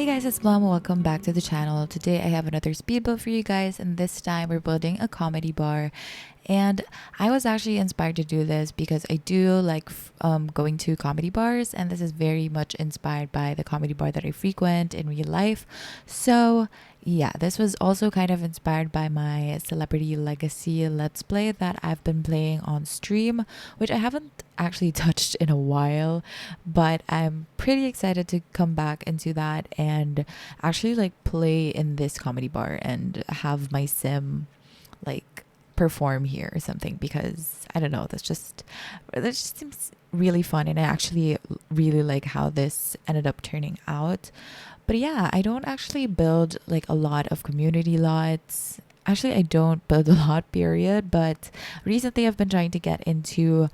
Hey guys, it's Mom. Welcome back to the channel. Today I have another speed build for you guys, and this time we're building a comedy bar. And I was actually inspired to do this because I do like going to comedy bars, and this is very much inspired by the comedy bar that I frequent in real life. So yeah, this was also kind of inspired by my Celebrity Legacy Let's Play that I've been playing on stream, which I haven't actually touched in a while, but I'm pretty excited to come back into that and actually like play in this comedy bar and have my sim like perform here or something, because I don't know, that just seems really fun, and I actually really like how this ended up turning out. But yeah, I don't actually build like a lot of community lots. Actually, I don't build a lot, period. But recently, I've been trying to get into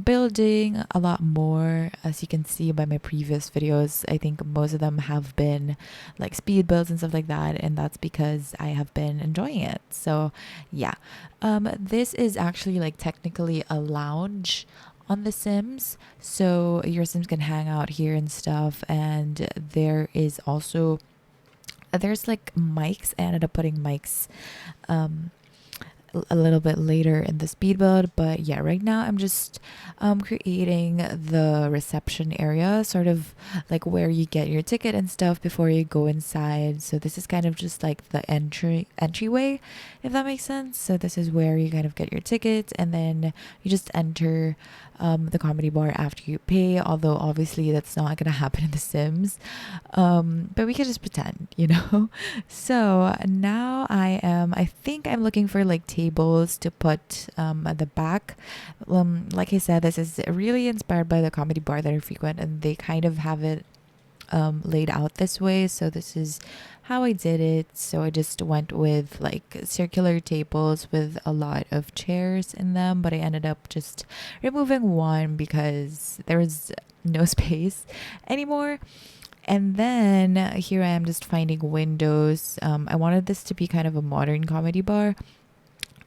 building a lot more. As you can see by my previous videos, I think most of them have been like speed builds and stuff like that. And that's because I have been enjoying it. So, yeah. This is actually like technically a lounge on The Sims. So your Sims can hang out here and stuff. And there is also there's like mics. I ended up putting mics um a little bit later in the speed build, but yeah, right now I'm just creating the reception area, sort of like where you get your ticket and stuff before you go inside. So this is kind of just like the entryway, if that makes sense. So this is where you kind of get your ticket, and then you just enter the comedy bar after you pay, although obviously that's not gonna happen in The Sims. But we can just pretend, you know. So now I think I'm looking for like tables to put at the back. Like I said, this is really inspired by the comedy bar that I frequent, and they kind of have it laid out this way. So this is how I did it. So I just went with like circular tables with a lot of chairs in them, but I ended up just removing one because there was no space anymore. And then here I am just finding windows. I wanted this to be kind of a modern comedy bar.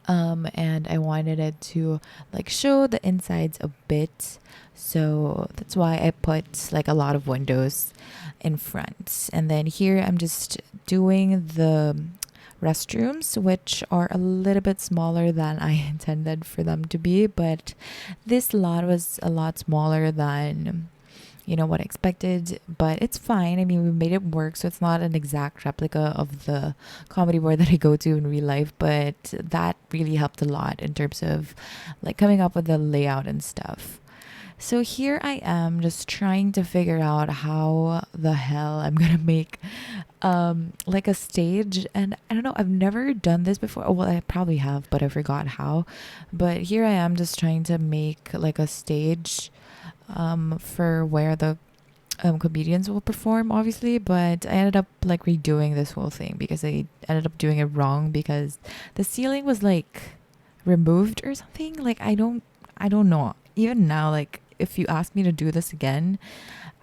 And I wanted it to like show the insides a bit. So that's why I put like a lot of windows in front. And then here I'm just doing the restrooms, which are a little bit smaller than I intended for them to be. But this lot was a lot smaller than what I expected, but it's fine. I mean, we made it work, so it's not an exact replica of the comedy bar that I go to in real life, but that really helped a lot in terms of like coming up with the layout and stuff. So here I am just trying to figure out how the hell I'm gonna make like a stage. And I don't know, I've never done this before. Well, I probably have, but I forgot how. But here I am just trying to make like a stage for where the comedians will perform, obviously. But I ended up like redoing this whole thing because I ended up doing it wrong, because the ceiling was like removed or something. Like I don't know. Even now, like if you ask me to do this again,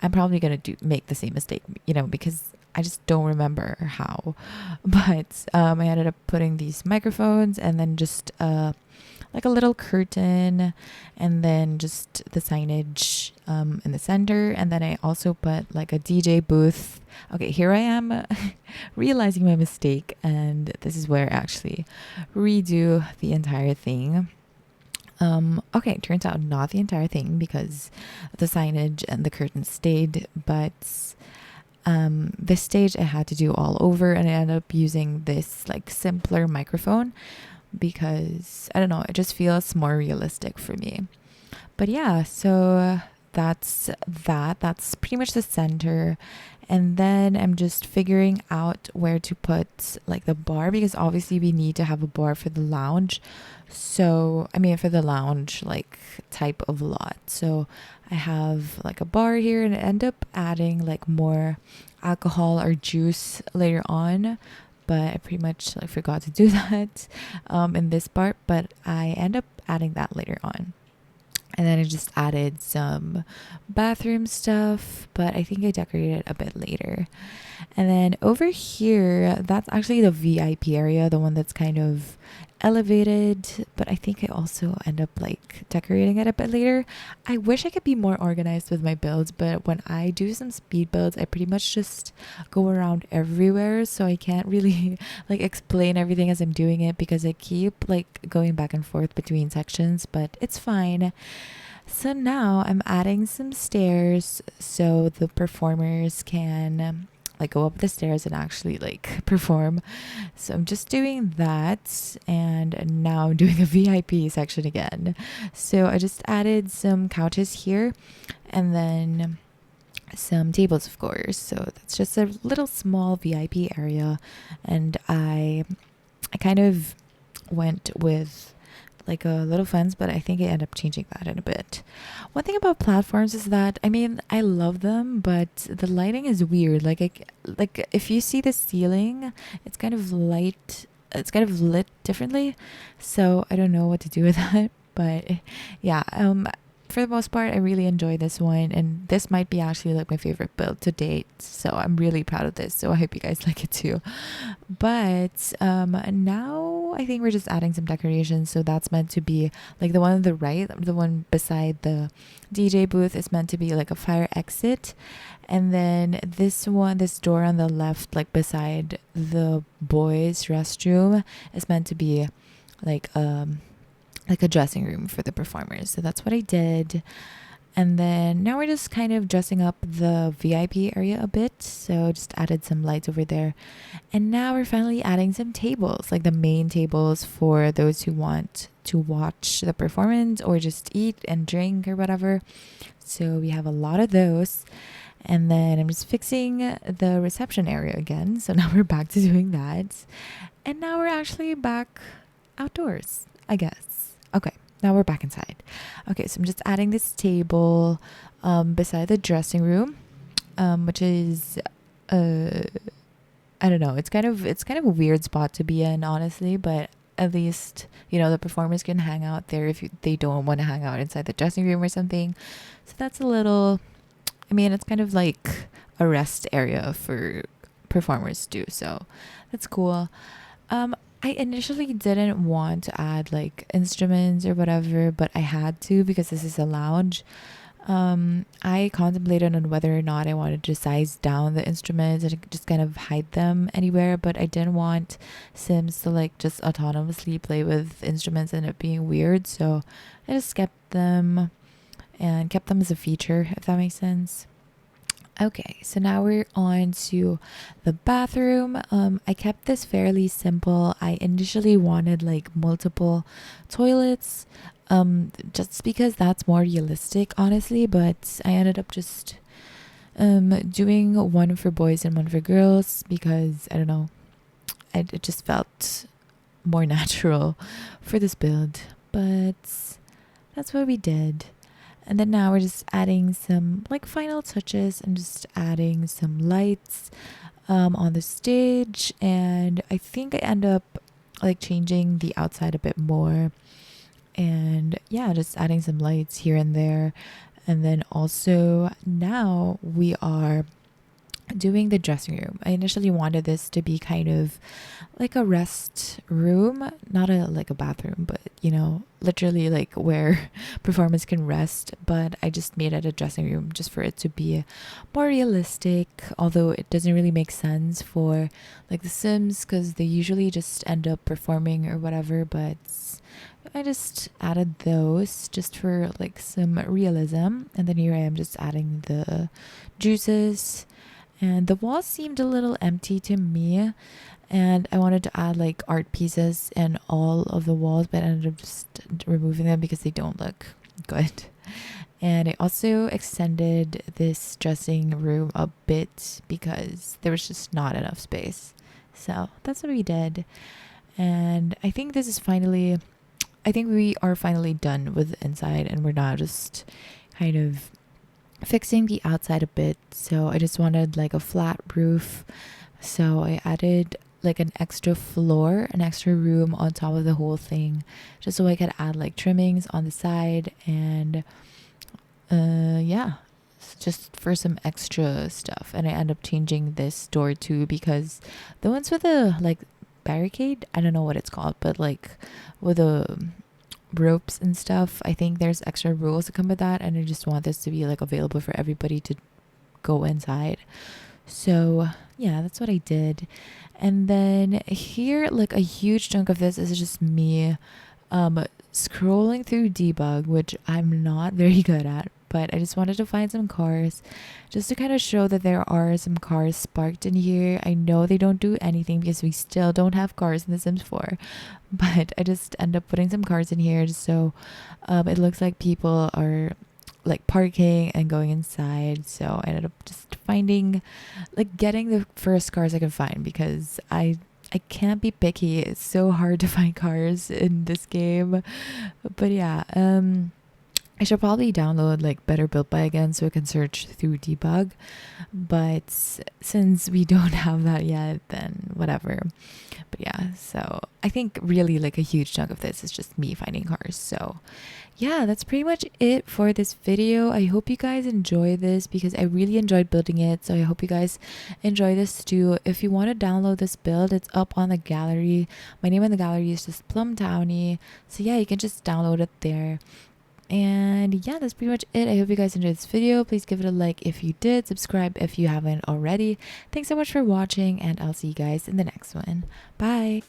I'm probably gonna make the same mistake, because I just don't remember how. But I ended up putting these microphones, and then just like a little curtain, and then just the signage in the center. And then I also put like a DJ booth. Okay, here I am realizing my mistake, and this is where I actually redo the entire thing. Okay, it turns out not the entire thing, because the signage and the curtain stayed, but this stage I had to do all over, and I ended up using this like simpler microphone because I don't know, it just feels more realistic for me. But yeah, so that's pretty much the center. And then I'm just figuring out where to put like the bar, because obviously we need to have a bar for the lounge. So I mean, for the lounge like type of lot. So I have like a bar here, and I end up adding like more alcohol or juice later on, but I pretty much like forgot to do that in this part, but I end up adding that later on. And then I just added some bathroom stuff, but I think I decorated a bit later. And then over here, that's actually the VIP area, the one that's kind of elevated, but I think I also end up like decorating it a bit later. I wish I could be more organized with my builds, but when I do some speed builds, I pretty much just go around everywhere, so I can't really like explain everything as I'm doing it because I keep like going back and forth between sections, but it's fine. So now I'm adding some stairs so the performers can like go up the stairs and actually like perform. So I'm just doing that, and now I'm doing a VIP section again. So I just added some couches here and then some tables, of course. So that's just a little small VIP area, and I kind of went with like a little fence, but I think I end up changing that in a bit. One thing about platforms is that I mean I love them, but the lighting is weird. Like if you see the ceiling, it's kind of light. It's kind of lit differently, so I don't know what to do with that. But yeah, for the most part, I really enjoy this one, and this might be actually like my favorite build to date. So I'm really proud of this. So I hope you guys like it too. But now I think we're just adding some decorations. So that's meant to be like the one on the right, the one beside the DJ booth is meant to be like a fire exit. And then this one, this door on the left, like beside the boys' restroom, is meant to be like like a dressing room for the performers. So that's what I did. And then now we're just kind of dressing up the VIP area a bit. So just added some lights over there. And now we're finally adding some tables, like the main tables for those who want to watch the performance or just eat and drink or whatever. So we have a lot of those. And then I'm just fixing the reception area again. So now we're back to doing that. And now we're actually back outdoors, I guess. Okay, now we're back inside. Okay, so I'm just adding this table beside the dressing room, which is I don't know. It's kind of a weird spot to be in, honestly, but at least the performers can hang out there if they don't want to hang out inside the dressing room or something. So that's a little. I mean, it's kind of like a rest area for performers too. So that's cool. I initially didn't want to add like instruments or whatever, but I had to because this is a lounge. I contemplated on whether or not I wanted to size down the instruments and just kind of hide them anywhere, but I didn't want Sims to like just autonomously play with instruments and it being weird. So I just kept them as a feature, if that makes sense. Okay, so now we're on to the bathroom. I kept this fairly simple. I initially wanted like multiple toilets, just because that's more realistic, honestly. But I ended up just doing one for boys and one for girls because I don't know, it just felt more natural for this build. But that's what we did. And then now we're just adding some like final touches and just adding some lights on the stage. And I think I end up like changing the outside a bit more. And yeah, just adding some lights here and there. And then also now we are doing the dressing room. I initially wanted this to be kind of like a rest room, not like a bathroom, but literally like where performers can rest. But I just made it a dressing room just for it to be more realistic, although it doesn't really make sense for like the Sims because they usually just end up performing or whatever. But I just added those just for like some realism. And then here I am just adding the juices. And the walls seemed a little empty to me. And I wanted to add like art pieces in all of the walls, but I ended up just removing them because they don't look good. And I also extended this dressing room a bit because there was just not enough space. So that's what we did. And I think we are finally done with the inside, and we're now just kind of fixing the outside a bit. So I just wanted like a flat roof, so I added like an extra floor, an extra room on top of the whole thing, just so I could add like trimmings on the side. And yeah, just for some extra stuff. And I end up changing this door too because the ones with the like barricade. I don't know what it's called, but like with the ropes and stuff. I think there's extra rules that come with that, and I just want this to be like available for everybody to go inside. So yeah, that's what I did. And then here, like a huge chunk of this is just me scrolling through debug, which I'm not very good at, but I just wanted to find some cars just to kind of show that there are some cars sparked in here. I know they don't do anything because we still don't have cars in The Sims 4, but I just end up putting some cars in here just so it looks like people are like parking and going inside. So I ended up just finding, like, getting the first cars I could find because I can't be picky. It's so hard to find cars in this game. But yeah, I should probably download like Better Built By again so I can search through debug. But since we don't have that yet, then whatever. But yeah, so I think really like a huge chunk of this is just me finding cars. So yeah, that's pretty much it for this video. I hope you guys enjoy this because I really enjoyed building it. So I hope you guys enjoy this too. If you want to download this build, it's up on the gallery. My name in the gallery is just plumtownie. So yeah, you can just download it there. And yeah, that's pretty much it. I hope you guys enjoyed this video. Please give it a like if you did. Subscribe if you haven't already. Thanks so much for watching, and I'll see you guys in the next one. Bye.